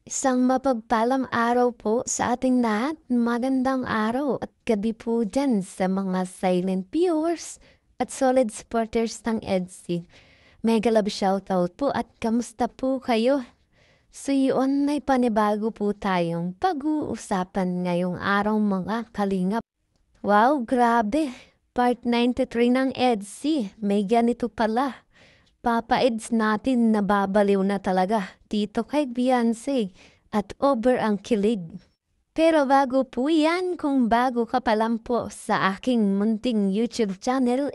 Isang mapagpalang araw po sa ating lahat. Magandang araw at gabi po dyan sa mga silent viewers at solid supporters ng EDC. Mega love shoutout po at kamusta po kayo? So yun, may panibago po tayong pag-uusapan ngayong araw mga kalingap. Wow, grabe! Part 93 ng EDC. May ganito pala. Papa Eds natin nababaliw na talaga dito kay Beyonce at over ang kilig. Pero bago po yan, kung bago ka pa lang po sa aking munting YouTube channel,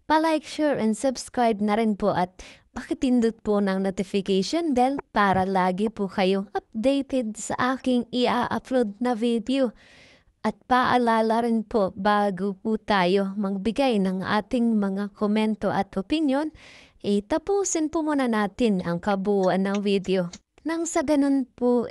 palike, share, and subscribe na rin po at pakipindot po ng notification bell para lagi po kayong updated sa aking i-upload na video. At paalala rin po bago po tayo magbigay ng ating mga komento at opinion, tapusin po muna natin ang kabuuan ng video. Nang sa ganun po,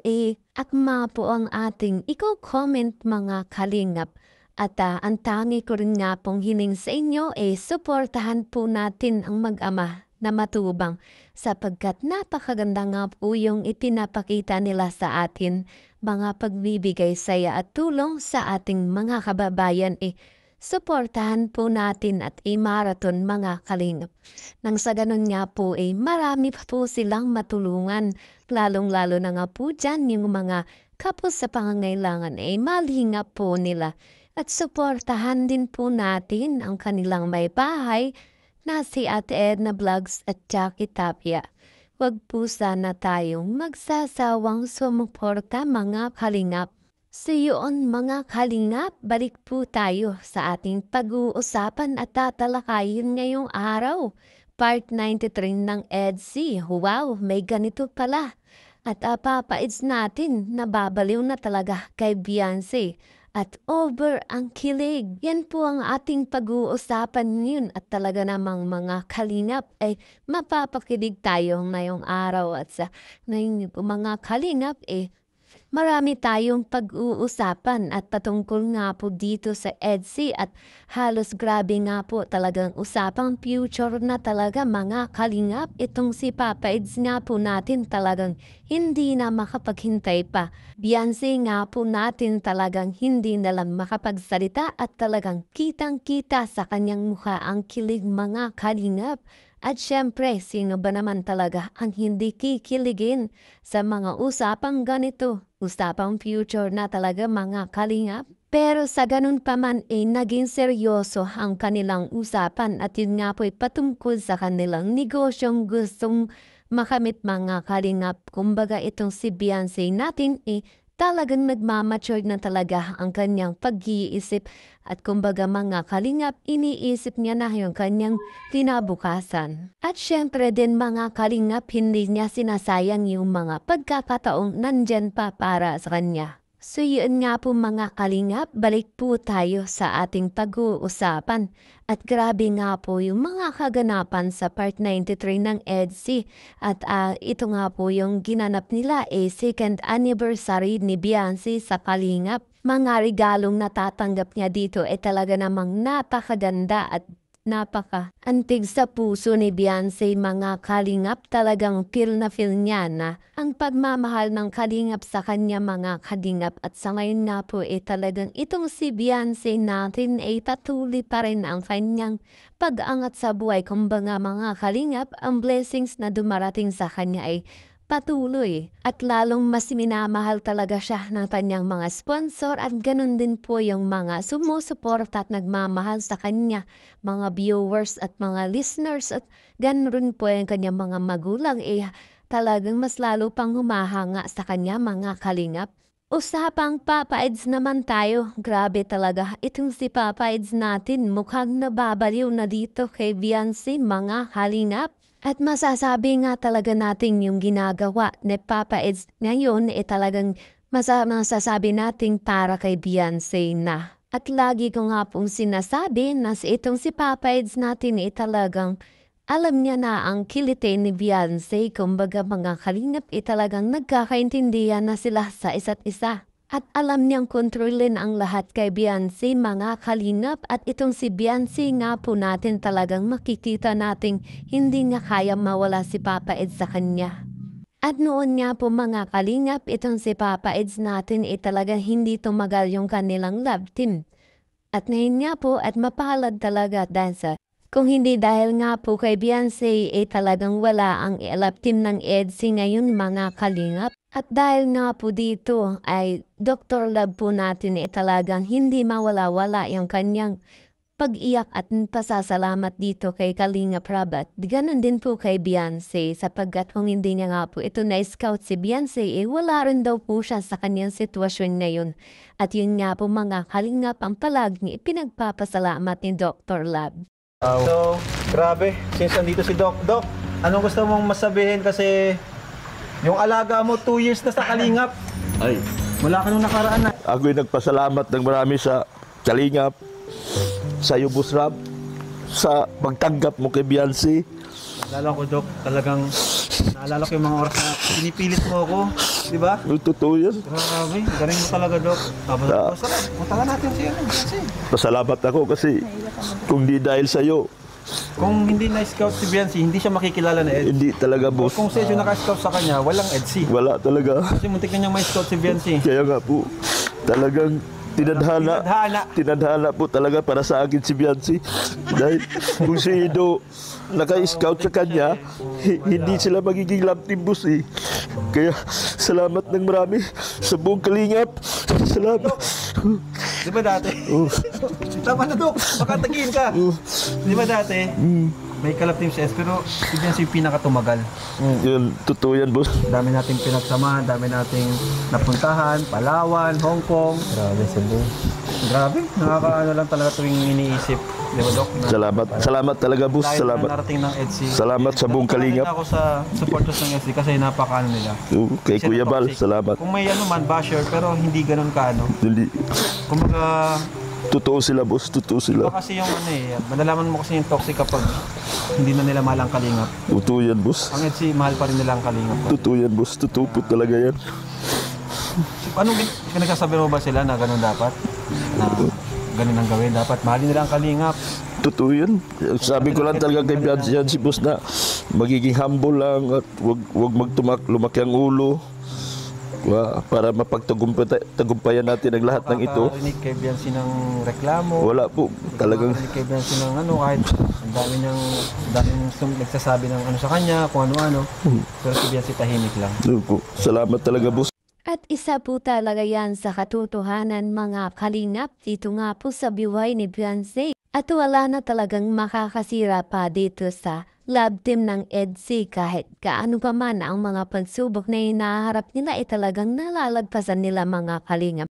akma po ang ating i-comment mga kalingap. At ang tangi ko rin nga pong hiling sa inyo, suportahan po natin ang mag-ama na matubang sapagkat napakaganda nga po yung ipinapakita nila sa atin, mga pagbibigay saya at tulong sa ating mga kababayan. Suportahan po natin at marathon mga kalingap. Nang sa ganun nga po marami pa po silang matulungan. Lalong-lalo na nga po dyan yung mga kapos sa pangangailangan malingap po nila. At suportahan din po natin ang kanilang may bahay na si Ate Edna Vlogs at Jackie Tapia. Huwag po sana tayong magsasawang sumuporta mga kalingap. So yun mga kalingap, balik po tayo sa ating pag-uusapan at tatalakayin ngayong araw. Part 93 ng EDC. Wow, may ganito pala. At papaids natin, nababaliw na talaga kay Beyonce. At over ang kilig. Yan po ang ating pag-uusapan ngayon at talaga namang mga kalingap mapapakilig tayo ngayong araw at sa ngayon mga kalingap marami tayong pag-uusapan at patungkol nga po dito sa EDC at halos grabe nga po talagang usapang future na talaga mga kalingap. Itong si Papa Eds nga po natin talagang hindi na makapaghintay pa. Beyonce nga po natin talagang hindi na lang makapagsalita at talagang kitang-kita sa kanyang mukha ang kilig mga kalingap. At syempre, sino ba naman talaga ang hindi kikiligin sa mga usapang ganito? Usapang future na talaga mga kalingap. Pero sa ganun pa man naging seryoso ang kanilang usapan at yun nga po'y patungkol sa kanilang negosyong gustong makamit mga kalingap. Kumbaga itong si Beyonce natin talagang nagmamature na talaga ang kanyang pag-iisip at kumbaga mga kalingap, iniisip niya na yung kanyang kinabukasan. At syempre din mga kalingap, hindi niya sinasayang yung mga pagkakataong nandyan pa para sa kanya. So yun nga po mga kalingap, balik po tayo sa ating pag-uusapan. At grabe nga po yung mga kaganapan sa part 93 ng EDC. At ito nga po yung ginanap nila second anniversary ni Beyonce sa Kalingap. Mga regalong natatanggap niya dito talaga namang napakaganda at napaka-antig sa puso ni Beyonce mga kalingap. Talagang feel na feel niya na ang pagmamahal ng kalingap sa kanya mga kalingap. At sa ngayon nga po talagang itong si Beyonce natin patuloy pa rin ang kanyang pag-angat sa buhay. Kumbaga mga kalingap, ang blessings na dumarating sa kanya patuloy at lalong mas minamahal talaga siya ng kanyang mga sponsor at ganun din po yung mga sumusuporta at nagmamahal sa kanya, mga viewers at mga listeners at ganun rin po yung kanyang mga magulang talagang mas lalo pang humahanga sa kanya mga kalingap. Usapang Papa Eds naman tayo, grabe talaga itong si Papa Eds natin mukhang nababaliw na dito kay Beyonce mga kalingap. At masasabi nga talaga natin yung ginagawa ni Papa Eds ngayon talagang masasabi natin para kay Beyonce na. At lagi ko nga pong sinasabi na itong si Papa Eds natin talagang alam niya na ang kilite ni Beyonce. Kumbaga mga kalingap talagang nagkakaintindihan na sila sa isa't isa. At alam niyang kontrolin ang lahat kay Beyonce mga kalingap at itong si Beyonce nga po natin talagang makikita nating hindi niya kaya mawala si Papa Ed sa kanya. At noon nga po mga kalingap, itong si Papa Eds natin talagang hindi tumagal yung kanilang love team. At ngayon nga po at mapalad talaga dahil sa kung hindi dahil nga po kay Beyonce talagang wala ang love team ng EDSI ngayon mga kalingap. At dahil nga po dito ay Dr. Love po natin talagang hindi mawala-wala yung kanyang pag-iyak at pasasalamat dito kay Kalinga Prab at ganun din po kay Beyonce sapagkat kung hindi niya nga po ito na-scout si Beyonce wala rin daw po siya sa kanyang sitwasyon ngayon. At yun nga po mga kalingap ang palaging ipinagpapasalamat ni Dr. Love. So, grabe, since nandito si Doc. Doc, anong gusto mong masabihin kasi yung alaga mo 2 years na sa Kalingap. Ay, Wala ka nung nakaraan na. ako'y nagpasalamat ng marami sa Kalingap, sa iyo, Boss Rab, sa pagtanggap mo kay Beyonce. Naalala ko, Doc, talagang naalala ko yung mga oras na pinipilit mo ako. Di ba? Totoo yan. Grabe, galing mo talaga, Doc. Tapos, punta natin siya kasi. Pasalamat ako kasi kung di dahil sa iyo, Kung hindi na-scout si Beyonce, hindi siya makikilala na Ed. hindi talaga, Boss. Kung si Ed yung naka-scout sa kanya, walang Edsy. Wala talaga. Kasi muntik na niyang ma-scout si Beyonce. Kaya nga po, talagang tinadhana. Tinadhana. Tinadhana po talaga para sa akin si Beyonce. Dahil kung si Ido naka-scout sa kanya, hindi sila magiging love team, Boss eh. Kaya salamat ng marami sa buong Kalingap. Salamat. Di ba dati? Tama na, Dok. Baka tagiin ka. Di ba dati? May kalap team si S, pero si Beyonce yung pinakatumagal. Yun, totoo yan, Boss. Dami nating pinagsamahan, dami nating napuntahan, Palawan, Hong Kong. Grabe, Cebu. Grabe, nakakaano lang talaga tuwing iniisip. Di ba, Dok? Salamat. Salamat talaga, Boss. Dahil Salamat. na narating ng EDSI. Salamat sa buong Kalingap. Ako sa supporters ng EDSI kasi napakaano nila. Kay Kasi Kuya Bal, toxic. salamat. Kung may ano man, basher, pero hindi ganun kaano. Hindi. Kumbaga, Totoo sila, Boss. Totoo iba sila. kasi yung ano eh, madalaman mo kasi yung toxic kapag hindi na nila mahal ang Kalingap. Totoo yan, Boss. Ang EDSI, mahal pa rin nila ang Kalingap. Totoo yan, Boss. Totoo po talaga yan. Anong nagsasabi mo ba sila na ganun dapat? Na ganun ang gawin? Dapat mahalin nila ang Kalingap. Totoo yan. Sabi ko lang talaga kay Beyonce yan, si Boss, na magiging humble lang at wag lumaki ang ulo. Para mapagtagumpayan natin ang lahat ng ito. Nakakarinig kay Beyonce ng reklamo. Wala po. Talagang Nakakarinig kay Beyonce ng ano, kahit ang daming nagsasabi ng ano sa kanya, kung ano-ano. Pero si Beyonce tahimik lang. yun po. Salamat talaga, Boss. At isa po talaga yan sa katotohanan mga kalingap dito nga po sa buhay ni Beyonce. At wala na talagang makakasira pa dito sa love team ng EDSI kahit kaano pa man ang mga pagsubok na hinaharap nila talagang nalalagpasan nila mga kalingap.